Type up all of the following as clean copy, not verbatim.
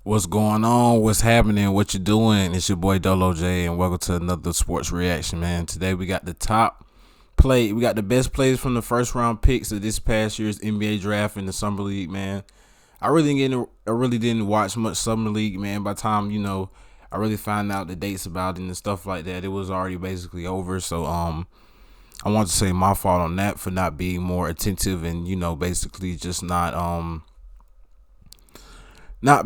What's going on? What's happening? What you doing? It's your boy Dolo J, and welcome to another sports reaction, man. Today we got the top play. We got the best plays from the first round picks of this past year's NBA draft in the summer league, man. I really didn't watch much summer league, man. By the time I really found out the dates about it and stuff like that, it was already basically over. So I want to say my fault on that for not being more attentive and basically just not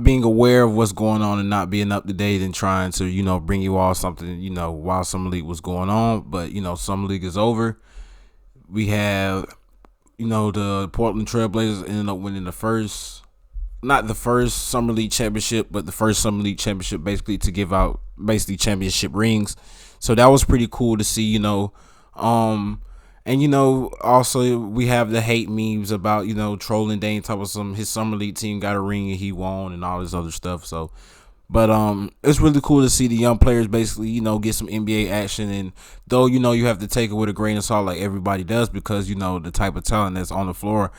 being aware of what's going on and not being up to date and trying to, bring you all something, while Summer League was going on. But, Summer League is over. We have, the Portland Trailblazers ended up winning not the first Summer League championship, but the first Summer League championship basically to give out basically championship rings. So that was pretty cool to see, and also we have the hate memes about trolling Dane Thompson. His summer league team got a ring and he won and all this other stuff. So, but it's really cool to see the young players basically get some NBA action. And though you have to take it with a grain of salt like everybody does because the type of talent that's on the floor.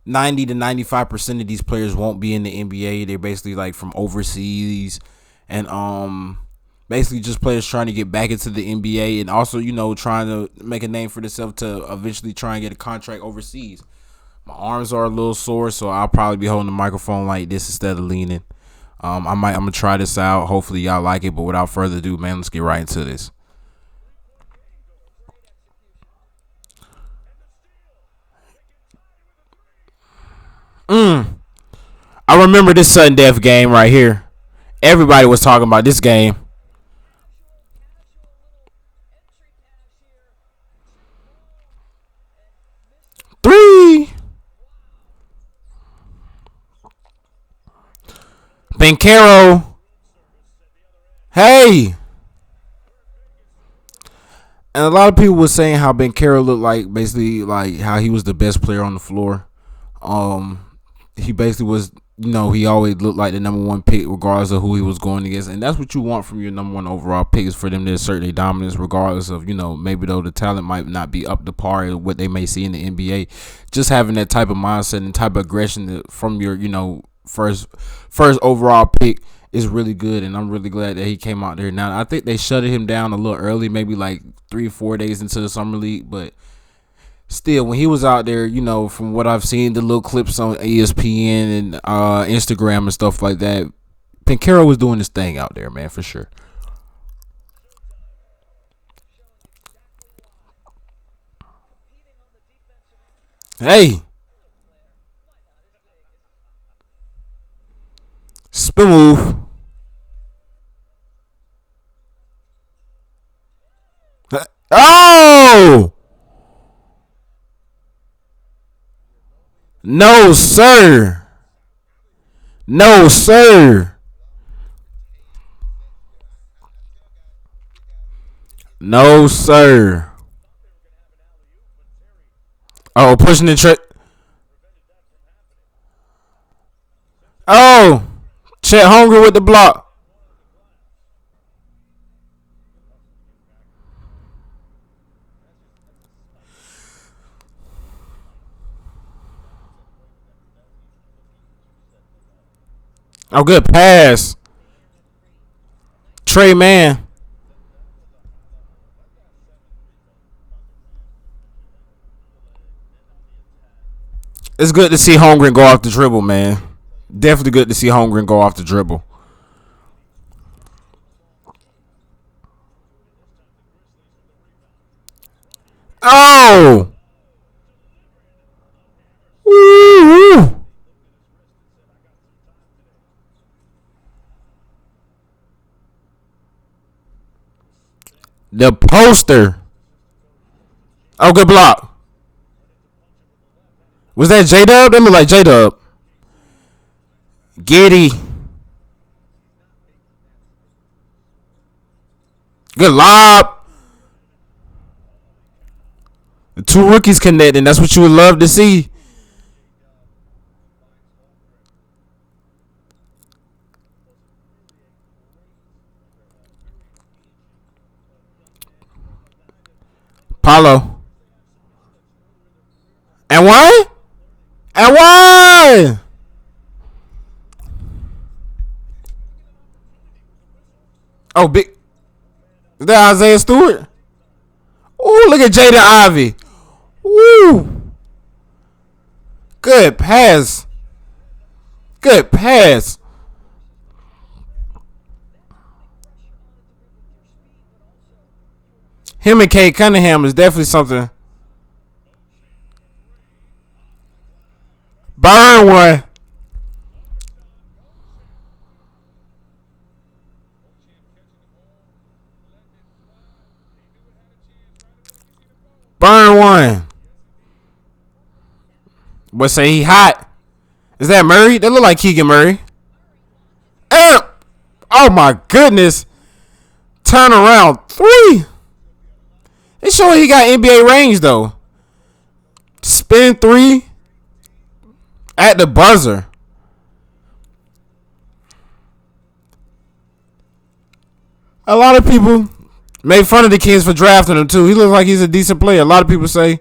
90 to 95% of these players won't be in the NBA. They're basically like from overseas and basically just players trying to get back into the NBA and also, trying to make a name for themselves to eventually try and get a contract overseas. My arms are a little sore, so I'll probably be holding the microphone like this instead of leaning. I'm gonna try this out. Hopefully y'all like it, but without further ado, man, let's get right into this. I remember this sudden death game right here. Everybody was talking about this game. Three. Bencaro. Hey. And a lot of people were saying how Bencaro looked like basically like how he was the best player on the floor. Um, he basically was, he always looked like the number one pick regardless of who he was going against. And that's what you want from your number one overall pick is for them to assert their dominance regardless of, maybe though the talent might not be up to par of what they may see in the NBA. Just having that type of mindset and type of aggression from your, first overall pick is really good, and I'm really glad that he came out there. Now I think they shutted him down a little early, maybe like 3-4 days into the summer league, but still, when he was out there, from what I've seen, the little clips on ESPN and Instagram and stuff like that, Bencaro was doing his thing out there, man, for sure. Hey, spin move. Oh! No, sir. No, sir. No, sir. Oh, pushing the trick. Oh, Chet Holmgren with the block. Oh, good pass. Trey Man. It's good to see Holmgren go off the dribble, man. Definitely good to see Holmgren go off the dribble. Oh! Woo! The poster. Oh, good block. Was that J Dub? That looked like J Dub. Giddy. Good lob. The two rookies connecting. That's what you would love to see. Paulo. And one? And one! Oh, big. Is that Isaiah Stewart? Ooh, look at Jaden Ivey. Woo. Good pass. Good pass. Him and Kate Cunningham is definitely something. Burn one. Burn one. What say he hot? Is that Murray? That look like Keegan Murray. Oh my goodness. Turn around three. It's showing he got NBA range though. Spin three at the buzzer. A lot of people made fun of the Kings for drafting him too. He looks like he's a decent player. A lot of people say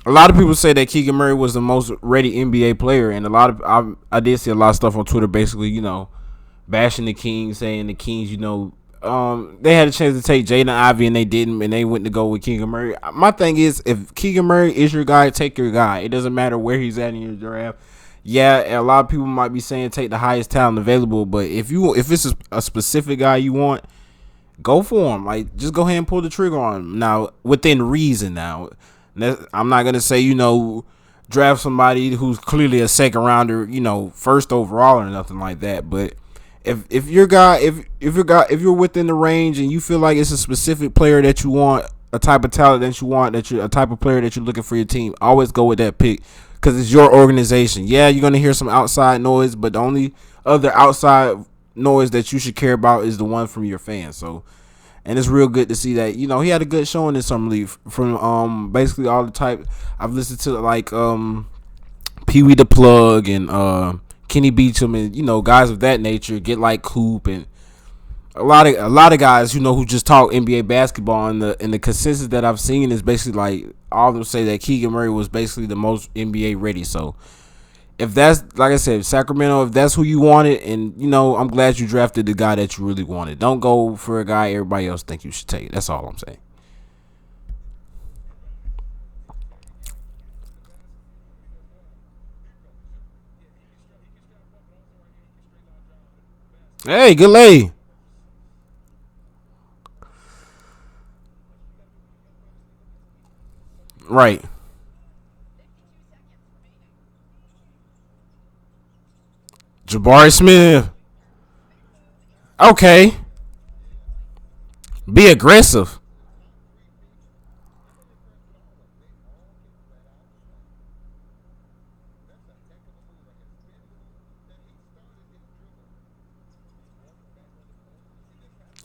that Keegan Murray was the most ready NBA player, and I did see a lot of stuff on Twitter, basically, bashing the Kings, saying the Kings, they had a chance to take Jaden Ivey and they didn't, and they went to go with Keegan Murray. My thing is, if Keegan Murray is your guy, take your guy. It doesn't matter where he's at in your draft. Yeah, a lot of people might be saying take the highest talent available, but if it's a specific guy you want, go for him. Like, just go ahead and pull the trigger on him. Now, within reason. Now, I'm not gonna say draft somebody who's clearly a second rounder, first overall or nothing like that. But if you're within the range and you feel like it's a specific player that you want, a type of talent that you want, a type of player that you're looking for your team, always go with that pick because it's your organization. Yeah, you're gonna hear some outside noise, but the only other outside noise that you should care about is the one from your fans. So. And it's real good to see that, he had a good showing in Summer League from basically all the type. I've listened to like Pee Wee the Plug and Kenny Beecham and guys of that nature, Get Like Coop and a lot of guys who just talk NBA basketball, and the consensus that I've seen is basically like all of them say that Keegan Murray was basically the most NBA ready. So if that's, like I said, Sacramento, if that's who you wanted, and I'm glad you drafted the guy that you really wanted. Don't go for a guy everybody else think you should take. That's all I'm saying. Hey, good lay. Right. Jabari Smith. Okay. Be aggressive.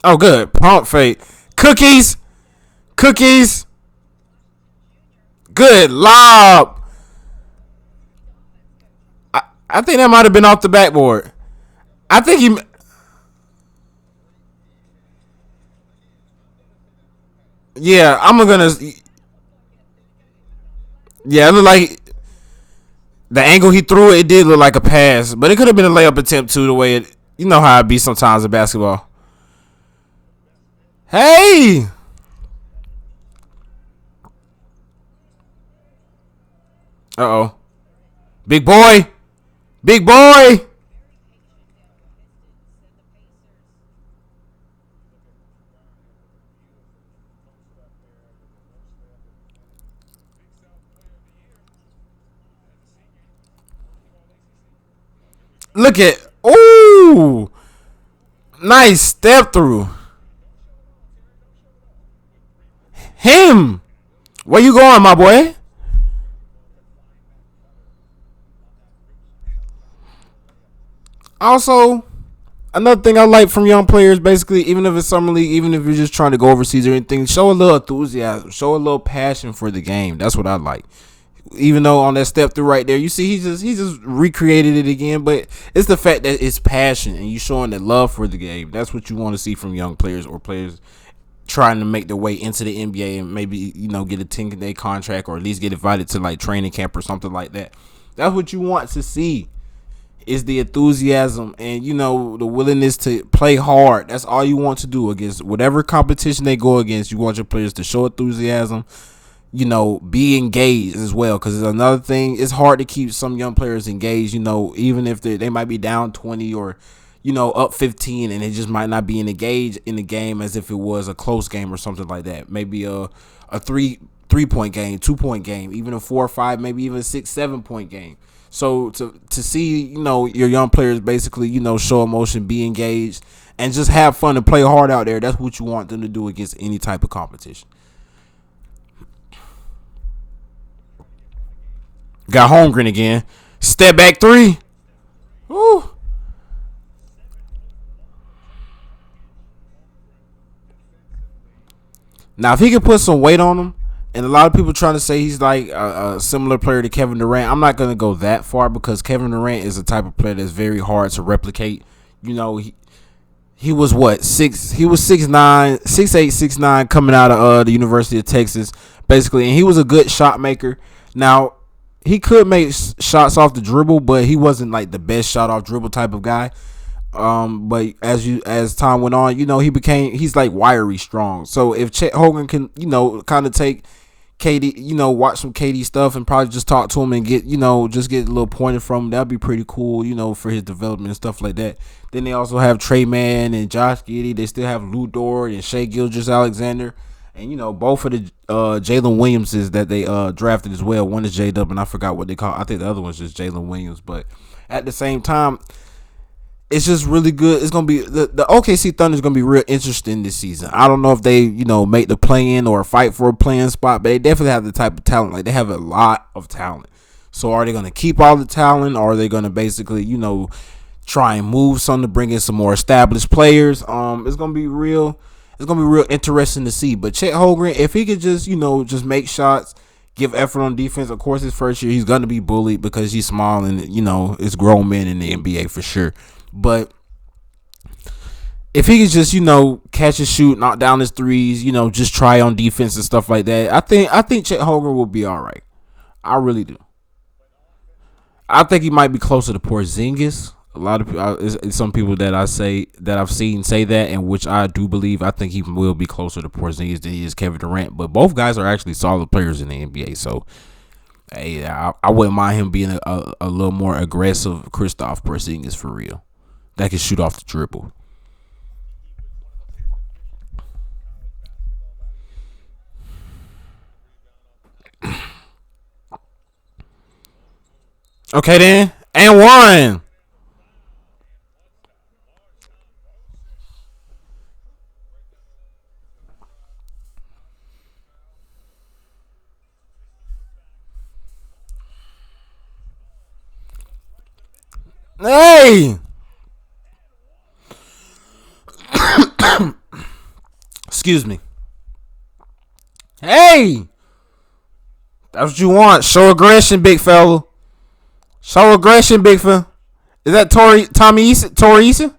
Oh, good. Pump fake. Cookies. Cookies. Good lob. I think that might have been off the backboard. I think he. Yeah, I'm gonna. Yeah, it looked like the angle he threw it. It did look like a pass, but it could have been a layup attempt too. The way it, how it be sometimes in basketball. Hey, uh-oh, big boy, big boy. Look at, ooh, nice step through him. Where you going, my boy? Also, another thing I like from young players, basically, even if it's summer league, even if you're just trying to go overseas or anything, show a little enthusiasm, show a little passion for the game. That's what I like. Even though on that step through right there, you see he just recreated it again, but it's the fact that it's passion and you showing that love for the game. That's what you want to see from young players or players trying to make their way into the NBA and maybe get a 10-day contract or at least get invited to like training camp or something like that. That's what you want to see. It's the enthusiasm and the willingness to play hard. That's all you want to do against whatever competition they go against. You want your players to show enthusiasm, be engaged as well. Because another thing, it's hard to keep some young players engaged. Even if they might be down 20 or up 15, and they just might not be engaged in the game as if it was a close game or something like that. Maybe a 3 point game, 2 point game, even a 4 or 5, maybe even 6, 7 point game. So to see your young players basically show emotion, be engaged, and just have fun and play hard out there. That's what you want them to do against any type of competition. Got Holmgren again. Step back three. Woo. Now, if he could put some weight on him, and a lot of people trying to say he's like a similar player to Kevin Durant, I'm not going to go that far because Kevin Durant is the type of player that's very hard to replicate. He was what, six? He was 6'9", 6'8", 6'9", coming out of the University of Texas, basically, and he was a good shot maker. Now, he could make shots off the dribble, but he wasn't like the best shot off dribble type of guy. But as time went on, he's like wiry strong. So if Chet Hogan can, kind of take KD, watch some KD stuff and probably just talk to him and get, just get a little pointed from him, that'd be pretty cool, for his development and stuff like that. Then they also have Trey Mann and Josh Giddey. They still have Lou Dort and Shea Gilgeous-Alexander. And, both of the Jalen Williamses that they drafted as well. One is J-Dub, and I forgot what they call it. I think the other one's just Jalen Williams. But at the same time, it's just really good. It's gonna be the OKC Thunder is gonna be real interesting this season. I don't know if they make the play-in or fight for a play-in spot, but they definitely have the type of talent. Like, they have a lot of talent. So are they gonna keep all the talent, or are they gonna basically try and move some to bring in some more established players? It's gonna be real. It's gonna be real interesting to see. But Chet Holmgren, if he could just just make shots, give effort on defense. Of course, his first year he's gonna be bullied because he's small and it's grown men in the NBA for sure. But if he could just, catch and shoot, knock down his threes, just try on defense and stuff like that, I think Chet Holmgren will be all right. I really do. I think he might be closer to Porzingis. A lot of people, some people that I've seen say that, and which I do believe. I think he will be closer to Porzingis than he is Kevin Durant. But both guys are actually solid players in the NBA. So, hey, I wouldn't mind him being a little more aggressive Kristaps Porzingis for real. That can shoot off the dribble. Okay then, and one. Hey, excuse me. Hey, that's what you want. Show aggression, big fella. Show aggression, big fella. Is that Tori Eason?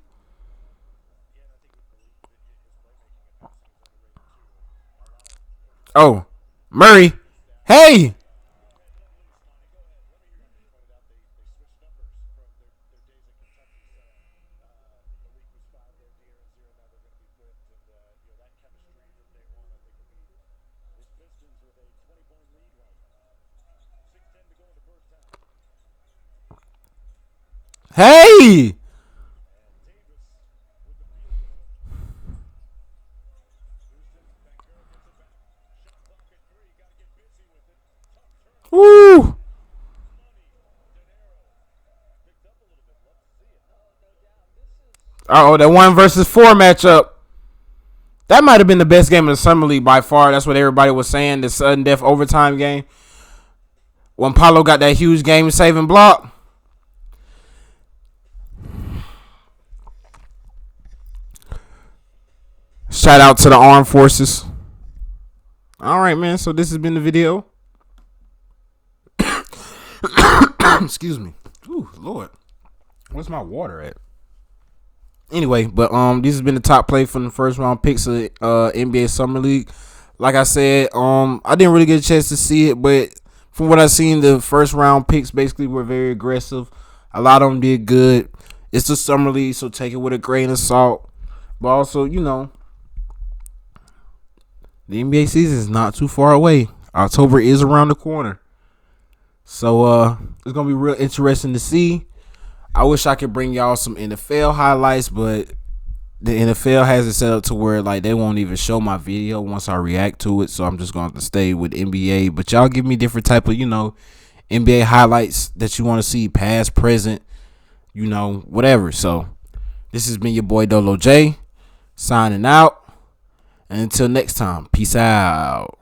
Oh, Murray. Hey. Hey. Woo. Oh, that 1 versus 4 matchup. That might have been the best game of the summer league by far. That's what everybody was saying. The sudden death overtime game when Paulo got that huge game saving block. Shout out to the armed forces. All right, man. So this has been the video. Excuse me. Ooh, Lord. Where's my water at? Anyway, but this has been the top play from the first round picks of NBA Summer League. Like I said, I didn't really get a chance to see it, but from what I've seen, the first round picks basically were very aggressive. A lot of them did good. It's the summer league, so take it with a grain of salt. But also, the NBA season is not too far away. October is around the corner. So it's gonna be real interesting to see. I wish I could bring y'all some NFL highlights, but the NFL has it set up to where like they won't even show my video once I react to it. So I'm just going to stay with NBA. But y'all give me different type of NBA highlights that you want to see, past, present, whatever. So this has been your boy Dolo J signing out. And until next time, peace out.